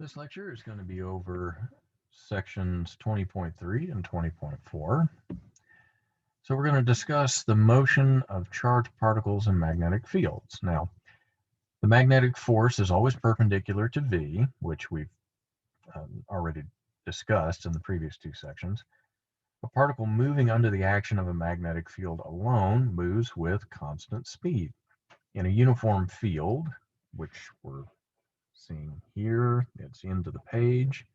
This lecture is going to be over sections 20.3 and 20.4. So we're going to discuss the motion of charged particles in magnetic fields. Now, the magnetic force is always perpendicular to V, which we've already discussed in the previous two sections. A particle moving under the action of a magnetic field alone moves with constant speed. In a uniform field, which we're seeing here, it's into the page.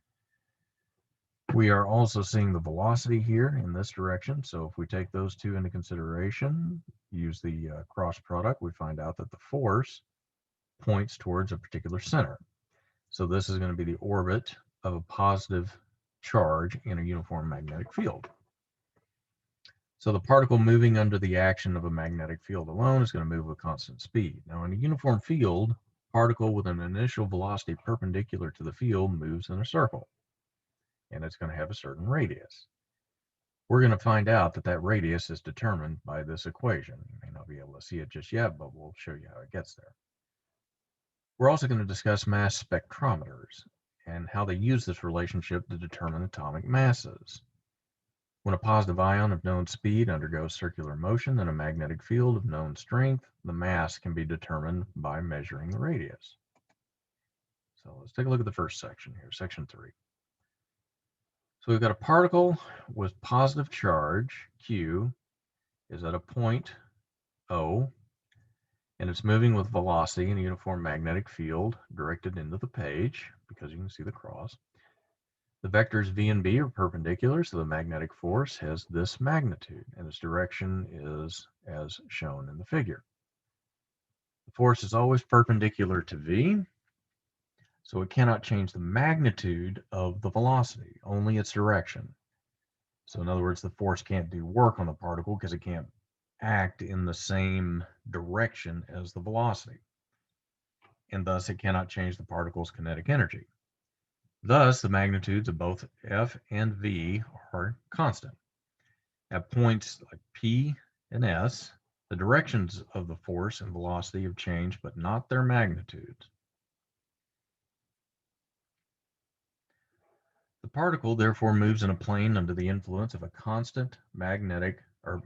We are also seeing the velocity here in this direction. So if we take those two into consideration, use the cross product, we find out that the force points towards a particular center. So this is going to be the orbit of a positive charge in a uniform magnetic field. So the particle moving under the action of a magnetic field alone is going to move with constant speed. Now in a uniform field, particle with an initial velocity perpendicular to the field moves in a circle, and it's going to have a certain radius. We're going to find out that that radius is determined by this equation. You may not be able to see it just yet, but we'll show you how it gets there. We're also going to discuss mass spectrometers and how they use this relationship to determine atomic masses. When a positive ion of known speed undergoes circular motion in a magnetic field of known strength, the mass can be determined by measuring the radius. So let's take a look at the first section here, section 3. So we've got a particle with positive charge, Q, is at a point O, and it's moving with velocity in a uniform magnetic field directed into the page, because you can see the cross. The vectors V and B are perpendicular, so the magnetic force has this magnitude, and its direction is as shown in the figure. The force is always perpendicular to V, so it cannot change the magnitude of the velocity, only its direction. So in other words, the force can't do work on the particle because it can't act in the same direction as the velocity, and thus it cannot change the particle's kinetic energy. Thus, the magnitudes of both F and V are constant. At points like P and S, the directions of the force and velocity have changed, but not their magnitudes. The particle therefore moves in a plane under the influence of a constant magnetic or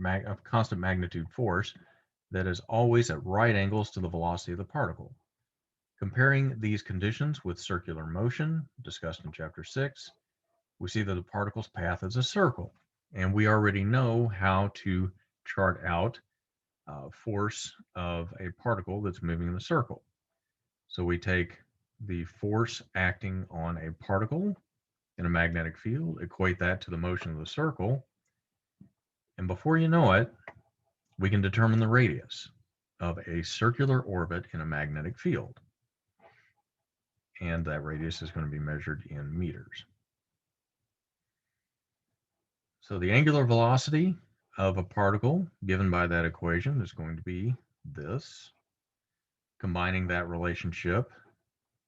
constant magnitude force that is always at right angles to the velocity of the particle. Comparing these conditions with circular motion, discussed in chapter 6, we see that the particle's path is a circle, and we already know how to chart out force of a particle that's moving in a circle. So we take the force acting on a particle in a magnetic field, equate that to the motion of the circle, and before you know it, we can determine the radius of a circular orbit in a magnetic field. And that radius is going to be measured in meters. So the angular velocity of a particle given by that equation is going to be this. Combining that relationship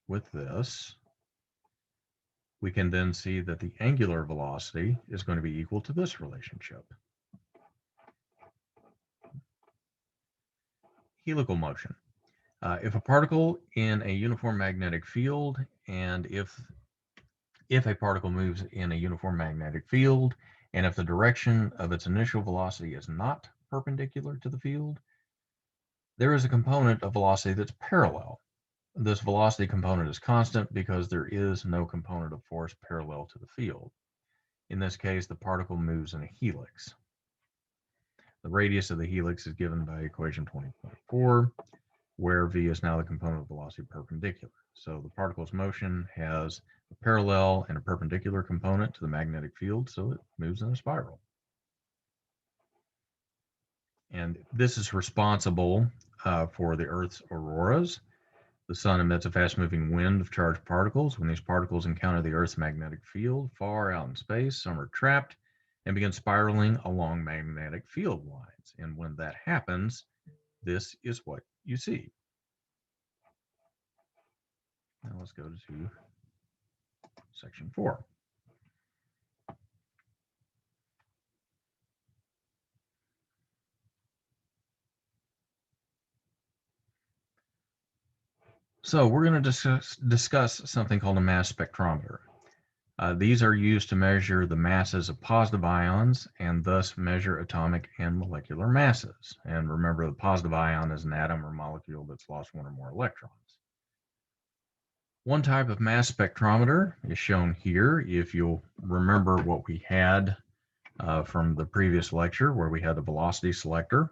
with this, we can then see that the angular velocity is going to be equal to this relationship. Helical motion. If a particle in a uniform magnetic field, and if a particle moves in a uniform magnetic field, and if the direction of its initial velocity is not perpendicular to the field, there is a component of velocity that's parallel. This velocity component is constant because there is no component of force parallel to the field. In this case, the particle moves in a helix. The radius of the helix is given by equation 20.4, where V is now the component of velocity perpendicular. So the particle's motion has a parallel and a perpendicular component to the magnetic field, so it moves in a spiral. And this is responsible for the Earth's auroras. The sun emits a fast-moving wind of charged particles. When these particles encounter the Earth's magnetic field far out in space, some are trapped and begin spiraling along magnetic field lines. And when that happens, this is what you see. Now let's go to section 4. So we're going to discuss something called a mass spectrometer. These are used to measure the masses of positive ions and thus measure atomic and molecular masses. And remember, the positive ion is an atom or molecule that's lost one or more electrons. One type of mass spectrometer is shown here. If you'll remember what we had from the previous lecture where we had the velocity selector,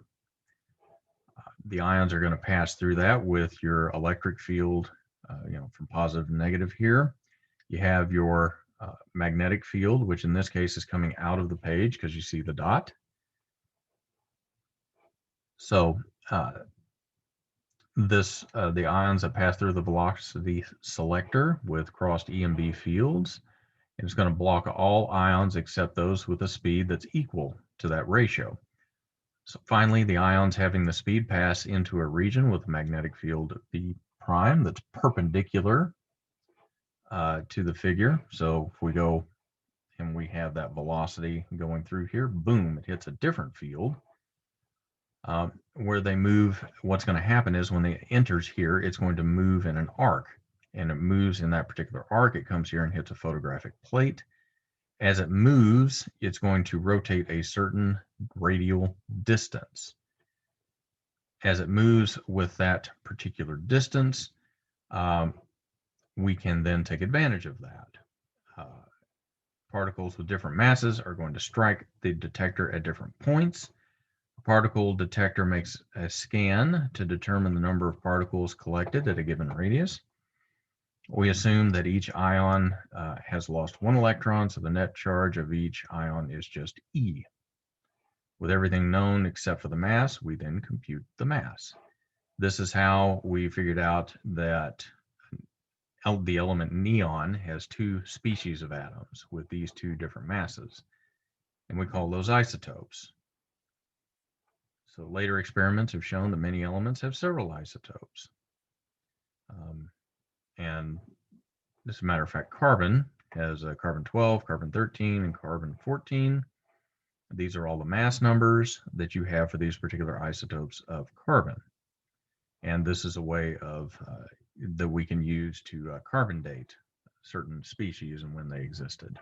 the ions are going to pass through that with your electric field, from positive to negative here. You have your magnetic field, which in this case is coming out of the page because you see the dot. So the ions that pass through the velocity selector with crossed E and B fields, and it's going to block all ions except those with a speed that's equal to that ratio. So finally, the ions having the speed pass into a region with a magnetic field B prime that's perpendicular to the figure. So if we go and we have that velocity going through here, boom, it hits a different field. Where they move, what's going to happen is when it enters here, it's going to move in an arc, and it moves in that particular arc. It comes here and hits a photographic plate. As it moves, it's going to rotate a certain radial distance. As it moves with that particular distance, we can then take advantage of that. Particles with different masses are going to strike the detector at different points. The particle detector makes a scan to determine the number of particles collected at a given radius. We assume that each ion has lost one electron, so the net charge of each ion is just E. With everything known except for the mass, we then compute the mass. This is how we figured out that the element neon has two species of atoms with these two different masses, and we call those isotopes. So later experiments have shown that many elements have several isotopes. And as a matter of fact, carbon has a carbon 12, carbon 13, and carbon 14. These are all the mass numbers that you have for these particular isotopes of carbon. And this is a way of that we can use to carbon date certain species and when they existed.